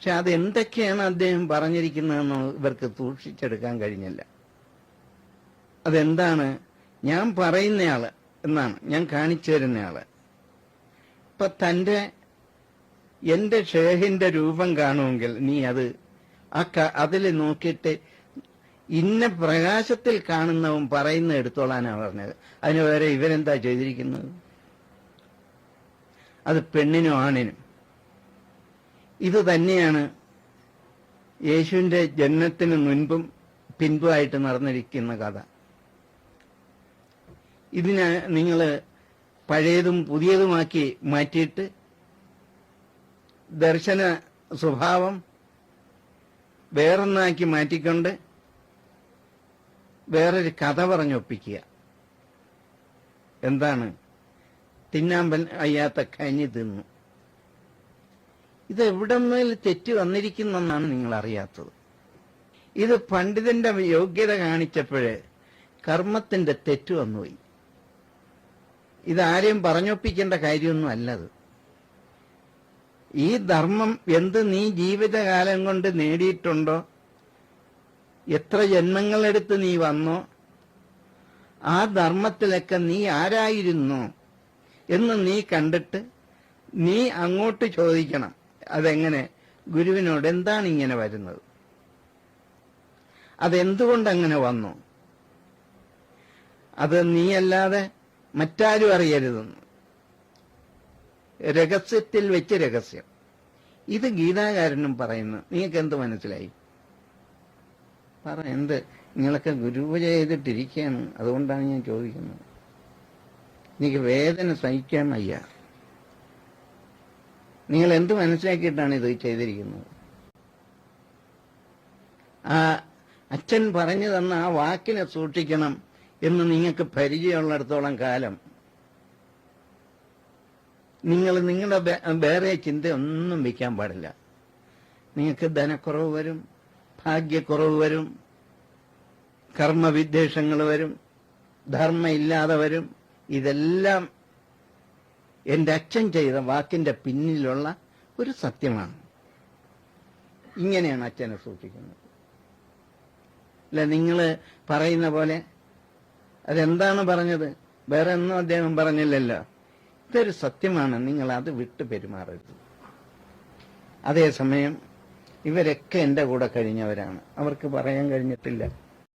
പക്ഷെ അതെന്തൊക്കെയാണ് അദ്ദേഹം പറഞ്ഞിരിക്കുന്നതെന്ന് ഇവർക്ക് സൂക്ഷിച്ചെടുക്കാൻ കഴിഞ്ഞില്ല. അതെന്താണ്? ഞാൻ പറയുന്നയാള് എന്നാണ്, ഞാൻ കാണിച്ചു തരുന്നയാള്. ഇപ്പൊ എന്റെ ഷേഹിന്റെ രൂപം കാണുമെങ്കിൽ നീ അതിൽ നോക്കിയിട്ട് ഇന്ന പ്രകാശത്തിൽ കാണുന്നവൻ പറയുന്ന എടുത്തോളാനാണ് പറഞ്ഞത്. അതിന് വേറെ ഇവരെന്താ ചെയ്തിരിക്കുന്നത്? അത് പെണ്ണിനും ആണിനും. ഇത് തന്നെയാണ് യേശുവിന്റെ ജന്മത്തിന് മുൻപും പിൻപുമായിട്ട് നടന്നിരിക്കുന്ന കഥ. ഇതിന് നിങ്ങൾ പഴയതും പുതിയതുമാക്കി മാറ്റിയിട്ട് ദർശന സ്വഭാവം വേറൊന്നാക്കി മാറ്റിക്കൊണ്ട് വേറൊരു കഥ പറഞ്ഞൊപ്പിക്കുക. എന്താണ്? തിന്നാൻ വയ്യാത്ത കഞ്ഞി തിന്നു. ഇത് എവിടെ നിന്നും തെറ്റ് വന്നിരിക്കുന്നെന്നാണ് നിങ്ങൾ അറിയാത്തത്. ഇത് പണ്ഡിതന്റെ യോഗ്യത കാണിച്ചപ്പോഴേ കർമ്മത്തിന്റെ തെറ്റ് വന്നുപോയി. ഇതാരെയും പറഞ്ഞൊപ്പിക്കേണ്ട കാര്യമൊന്നും അല്ലത്. ഈ ധർമ്മം എന്ത് നീ ജീവിതകാലം കൊണ്ട് നേടിയിട്ടുണ്ടോ, എത്ര ജന്മങ്ങളെടുത്ത് നീ വന്നോ, ആ ധർമ്മത്തിലൊക്കെ നീ ആരായിരുന്നോ എന്ന് നീ കണ്ടിട്ട് നീ അങ്ങോട്ട് ചോദിക്കണം. അതെങ്ങനെ? ഗുരുവിനോട് എന്താണ് ഇങ്ങനെ വരുന്നത്, അതെന്തുകൊണ്ടങ്ങനെ വന്നു, അത് നീയല്ലാതെ മറ്റാരും അറിയരുതെന്ന്. രഹസ്യത്തിൽ വെച്ച് രഹസ്യം. ഇത് ഗീതാകാരനും പറയുന്നു. നിങ്ങൾക്ക് എന്ത് മനസ്സിലായി? എന്ത്? നിങ്ങളൊക്കെ ഗുരുപൂജ ചെയ്തിട്ടിരിക്കുകയാണ്, അതുകൊണ്ടാണ് ഞാൻ ചോദിക്കുന്നത്. എനിക്ക് വേദന സഹിക്കാൻ വയ്യ. നിങ്ങൾ എന്ത് മനസ്സിലാക്കിയിട്ടാണ് ഇത് ചെയ്തിരിക്കുന്നത്? ആ അച്ഛൻ പറഞ്ഞു തന്ന ആ വാക്കിനെ സൂക്ഷിക്കണം എന്ന് നിങ്ങൾക്ക് പരിചയമുള്ളിടത്തോളം കാലം നിങ്ങൾ നിങ്ങളുടെ വേറെ ചിന്തയൊന്നും വയ്ക്കാൻ പാടില്ല. നിങ്ങൾക്ക് ധനക്കുറവ് വരും, ഭാഗ്യക്കുറവ് വരും, കർമ്മവിദ്വേഷങ്ങൾ വരും, ധർമ്മം ഇല്ലാതെ വരും. ഇതെല്ലാം എന്റെ അച്ഛൻ ചെയ്ത വാക്കിന്റെ പിന്നിലുള്ള ഒരു സത്യമാണ്. ഇങ്ങനെയാണ് അച്ഛനെ സൂക്ഷിക്കുന്നത്. അല്ല, നിങ്ങൾ പറയുന്ന പോലെ അതെന്താണ് പറഞ്ഞത്? വേറെ ഒന്നും അദ്ദേഹം പറഞ്ഞില്ലല്ലോ. ഇതൊരു സത്യമാണ്. നിങ്ങൾ അത് വിട്ടു പെരുമാറരുത്. അതേസമയം ഇവരൊക്കെ എന്റെ കൂടെ കഴിഞ്ഞവരാണ്. അവർക്ക് പറയാൻ കഴിഞ്ഞിട്ടില്ല.